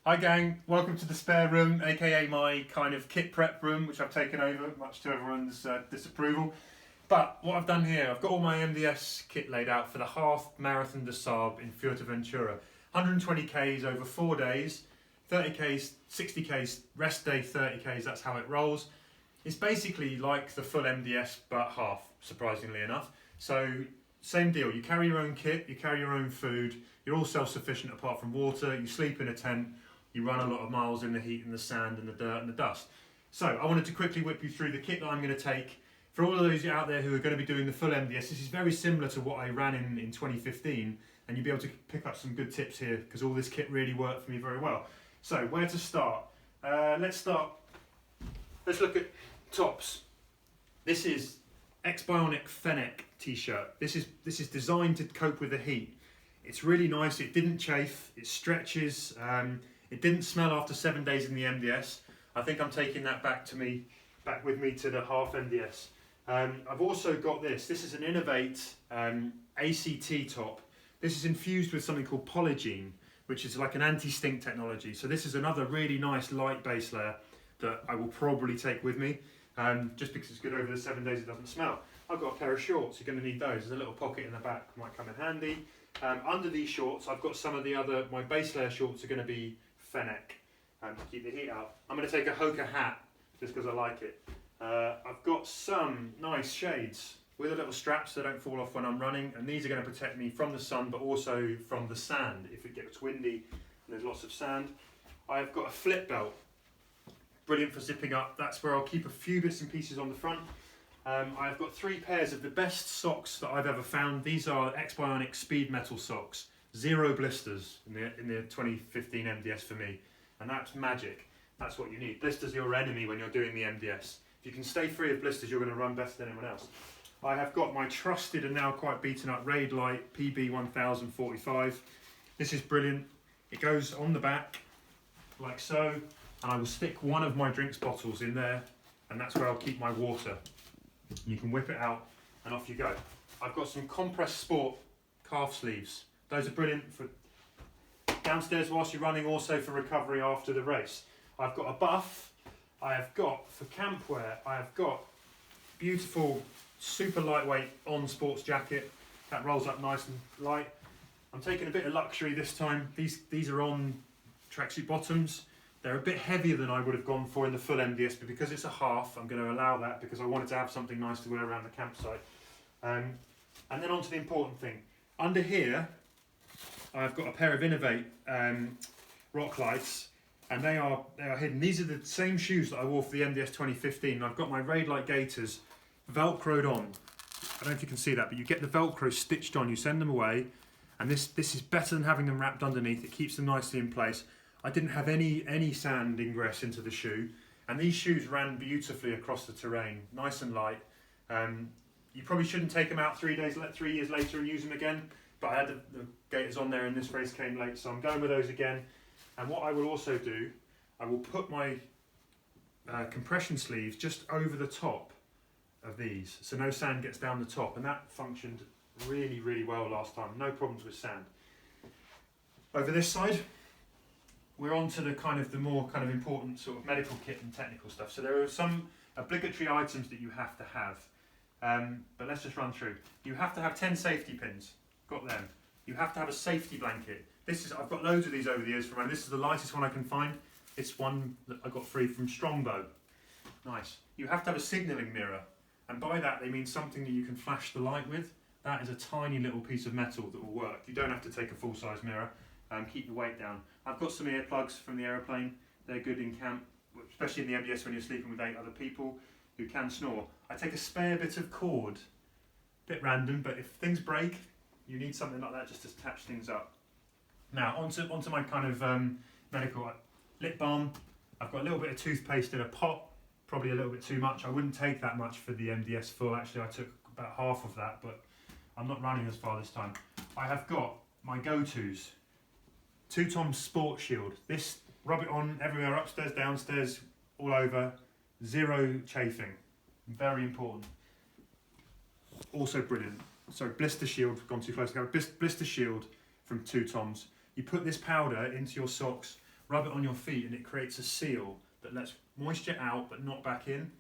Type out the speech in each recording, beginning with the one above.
Hi gang, welcome to the spare room, aka my kind of kit prep room, which I've taken over, much to everyone's disapproval. But what I've done here, I've got all my MDS kit laid out for the half marathon de Saab in Fuerteventura. 120 Ks over 4 days, 30 Ks, 60 Ks, rest day 30 Ks, that's how it rolls. It's basically like the full MDS, but half, surprisingly enough. So, same deal, you carry your own kit, you carry your own food, you're all self-sufficient apart from water, you sleep in a tent, you run a lot of miles in the heat and the sand and the dirt and the dust. So I wanted to quickly whip you through the kit that I'm going to take. For all of those out there who are going to be doing the full MDS, this is very similar to what I ran in 2015, and you'll be able to pick up some good tips here because all this kit really worked for me very well. So where to start? Let's look at tops. This is X-Bionic Fennec t-shirt. This is designed to cope with the heat. It's really nice, it didn't chafe, it stretches, it didn't smell after 7 days in the MDS. I think I'm taking that back with me to the half MDS. I've also got this is an Innovate ACT top. This is infused with something called Polygene, which is like an anti-stink technology. So this is another really nice light base layer that I will probably take with me, just because it's good over the 7 days it doesn't smell. I've got a pair of shorts, you're going to need those. There's a little pocket in the back, might come in handy. Under these shorts, I've got some of my base layer shorts are going to be Fennec to keep the heat out. I'm going to take a Hoka hat just because I like it. I've got some nice shades with a little strap so they don't fall off when I'm running, and these are going to protect me from the sun but also from the sand if it gets windy and there's lots of sand. I've got a flip belt, brilliant for zipping up. That's where I'll keep a few bits and pieces on the front. I've got 3 pairs of the best socks that I've ever found. These are X-Bionic Speed Metal socks. 0 blisters in the 2015 MDS for me. And that's magic. That's what you need. Blisters are your enemy when you're doing the MDS. If you can stay free of blisters, you're going to run better than anyone else. I have got my trusted and now quite beaten up Raid Light PB 1045. This is brilliant. It goes on the back like so. And I will stick one of my drinks bottles in there. And that's where I'll keep my water. You can whip it out and off you go. I've got some Compress Sport calf sleeves. Those are brilliant for downstairs whilst you're running, also for recovery after the race. I've got a buff. I have got, for camp wear, I have got beautiful, super lightweight on sports jacket. That rolls up nice and light. I'm taking a bit of luxury this time. These are on tracksuit bottoms. They're a bit heavier than I would have gone for in the full MDS, but because it's a half, I'm going to allow that because I wanted to have something nice to wear around the campsite. And then on to the important thing. Under here, I've got a pair of Innovate rock lights, and they are hidden. These are the same shoes that I wore for the MDS 2015. I've got my Raid Light Gaiters velcroed on. I don't know if you can see that, but you get the velcro stitched on. You send them away, and this is better than having them wrapped underneath. It keeps them nicely in place. I didn't have any sand ingress into the shoe, and these shoes ran beautifully across the terrain, nice and light. You probably shouldn't take them out 3 years later and use them again, but I had the Gaiters on there and this race came late, so I'm going with those again. And what I will also do, I will put my compression sleeves just over the top of these, so no sand gets down the top, and that functioned really, really well last time. No problems with sand. Over this side, we're on to the more important sort of medical kit and technical stuff. So there are some obligatory items that you have to have, but let's just run through. You have to have 10 safety pins, got them. You have to have a safety blanket. I've got loads of these over the years from running. This is the lightest one I can find. It's one that I got free from Strongbow. Nice. You have to have a signalling mirror, and by that they mean something that you can flash the light with. That is a tiny little piece of metal that will work. You don't have to take a full-size mirror. Keep the weight down. I've got some earplugs from the aeroplane. They're good in camp, especially in the MDS when you're sleeping with 8 other people who can snore. I take a spare bit of cord, bit random, but if things break, you need something like that just to attach things up. Now onto my kind of medical lip balm. I've got a little bit of toothpaste in a pot, probably a little bit too much. I wouldn't take that much for the MDS full. Actually, I took about half of that, but I'm not running as far this time. I have got my go-tos. 2 Tom's Sport Shield. This, rub it on everywhere, upstairs, downstairs, all over. 0 chafing. Very important. Also brilliant. Sorry, Blister Shield, gone too close. Blister Shield from 2 Tom's. You put this powder into your socks rub it on your feet and it creates a seal that lets moisture out but not back in.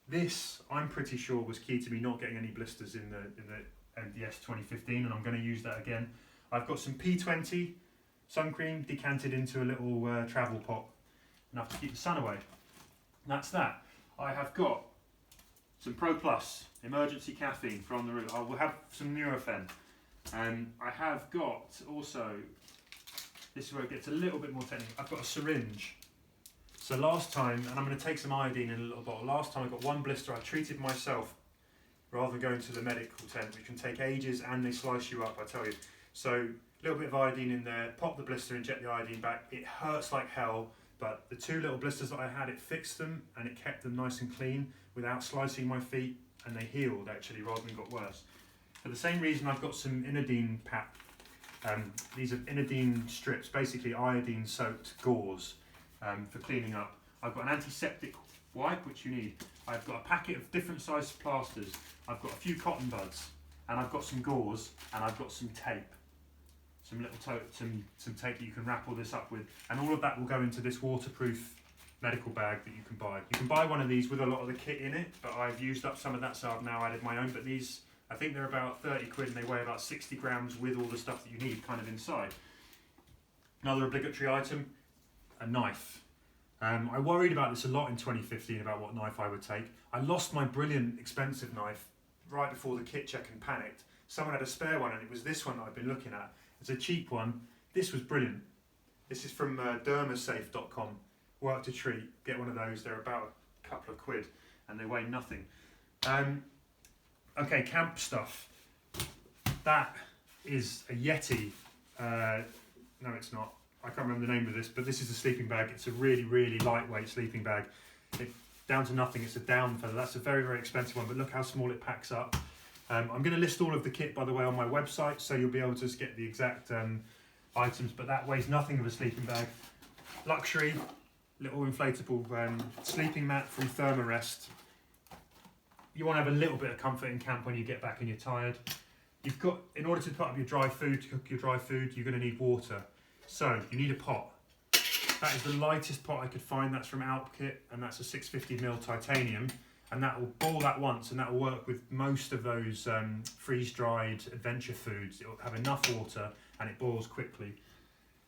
This, I'm pretty sure, was key to me not getting any blisters in the MDS 2015, and I'm going to use that again. I've got some P20 sun cream decanted into a little travel pot, enough to keep the sun away. And that's that. I have got some Pro Plus emergency caffeine from the room. I will have some Nurofen. I have got also, this is where it gets a little bit more technical, I've got a syringe. So last time, and I'm going to take some iodine in a little bottle, last time I got one blister, I treated myself rather than going to the medical tent, which can take ages and they slice you up, I tell you. So a little bit of iodine in there, pop the blister, inject the iodine back. It hurts like hell, but the 2 little blisters that I had, it fixed them and it kept them nice and clean without slicing my feet, and they healed actually rather than got worse. For the same reason, I've got some Inodine pap. These are Inodine strips, basically iodine soaked gauze for cleaning up. I've got an antiseptic wipe, which you need. I've got a packet of different sized plasters. I've got a few cotton buds, and I've got some gauze, and I've got some tape. Some little some tape that you can wrap all this up with, and all of that will go into this waterproof medical bag that you can buy. You can buy one of these with a lot of the kit in it, but I've used up some of that, so I've now added my own. But these, I think they're about 30 quid and they weigh about 60 grams with all the stuff that you need kind of inside. Another obligatory item, a knife. I worried about this a lot in 2015 about what knife I would take. I lost my brilliant expensive knife right before the kit check and panicked. Someone had a spare one and it was this one that I've been looking at. It's a cheap one. This was brilliant. This is from dermasafe.com. Work to treat. Get one of those. They're about a couple of quid and they weigh nothing. Okay, camp stuff. That is a Yeti. No, it's not. I can't remember the name of this, but this is a sleeping bag. It's a really, really lightweight sleeping bag. Down to nothing. It's a down feather. That's a very, very expensive one, but look how small it packs up. I'm going to list all of the kit, by the way, on my website, so you'll be able to just get the exact items, but that weighs nothing of a sleeping bag. Luxury, little inflatable sleeping mat from Thermarest. You want to have a little bit of comfort in camp when you get back and you're tired. You've got, in order to put up your dry food, to cook your dry food, you're going to need water. So you need a pot. That is the lightest pot I could find. That's from Alpkit, and that's a 650ml titanium. And that will boil that once, and that will work with most of those freeze-dried adventure foods. It will have enough water, and it boils quickly.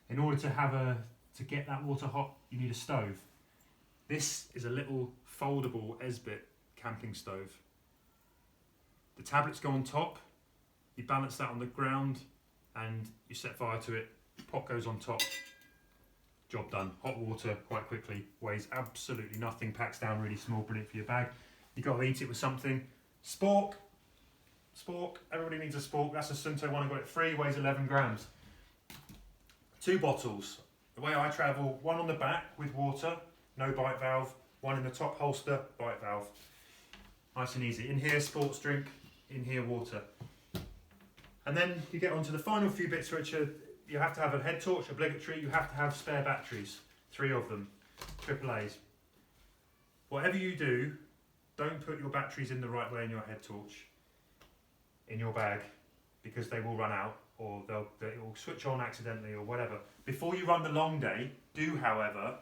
In order to get that water hot, you need a stove. This is a little foldable Esbit camping stove. The tablets go on top. You balance that on the ground, and you set fire to it. Pot goes on top. Job done. Hot water quite quickly. Weighs absolutely nothing. Packs down really small. Brilliant for your bag. You've got to eat it with something. Spork. Spork. Everybody needs a spork. That's a Sunto one. I got it free. Weighs 11 grams. 2 bottles. The way I travel, one on the back with water, no bite valve. One in the top holster, bite valve. Nice and easy. In here, sports drink. In here, water. And then you get on to the final few bits, which are, you have to have a head torch, obligatory. You have to have spare batteries. 3 of them. AAAs. Whatever you do, don't put your batteries in the right way in your head torch, in your bag, because they will run out, or it will switch on accidentally or whatever. Before you run the long day, do, however,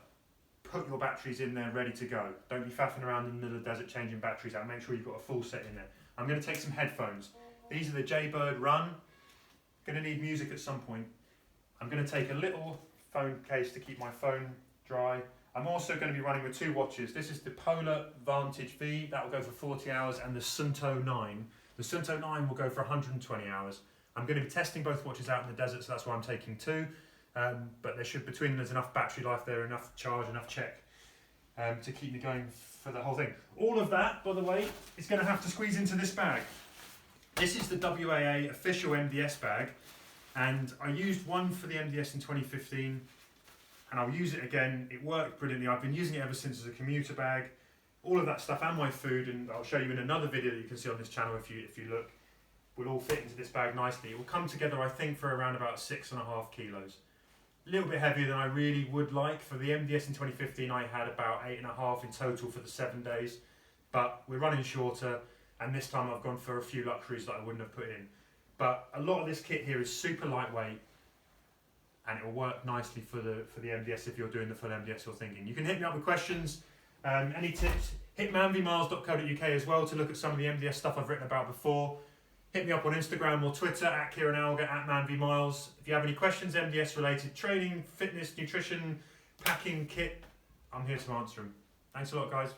put your batteries in there ready to go. Don't be faffing around in the middle of the desert changing batteries out. Make sure you've got a full set in there. I'm going to take some headphones. These are the Jaybird Run. Going to need music at some point. I'm going to take a little phone case to keep my phone dry. I'm also going to be running with 2 watches. This is the Polar Vantage V, that will go for 40 hours, and the Sunto 9. The Sunto 9 will go for 120 hours. I'm going to be testing both watches out in the desert, so that's why I'm taking 2. But there should, between them, there's enough battery life there, enough charge, enough check to keep me going for the whole thing. All of that, by the way, is going to have to squeeze into this bag. This is the WAA official MDS bag, and I used one for the MDS in 2015. And I'll use it again. It worked brilliantly. I've been using it ever since as a commuter bag. All of that stuff and my food, and I'll show you in another video that you can see on this channel if you look, will all fit into this bag nicely. It will come together, I think, for around about 6.5 kilos. A little bit heavier than I really would like. For the MDS in 2015, I had about 8.5 in total for the 7 days. But we're running shorter, and this time I've gone for a few luxuries that I wouldn't have put in. But a lot of this kit here is super lightweight, and it will work nicely for the MDS if you're doing the full MDS you're thinking. You can hit me up with questions, any tips. Hit manvymiles.co.uk as well to look at some of the MDS stuff I've written about before. Hit me up on Instagram or Twitter at Kieran Alga at manvymiles. If you have any questions, MDS related, training, fitness, nutrition, packing, kit, I'm here to answer them. Thanks a lot, guys.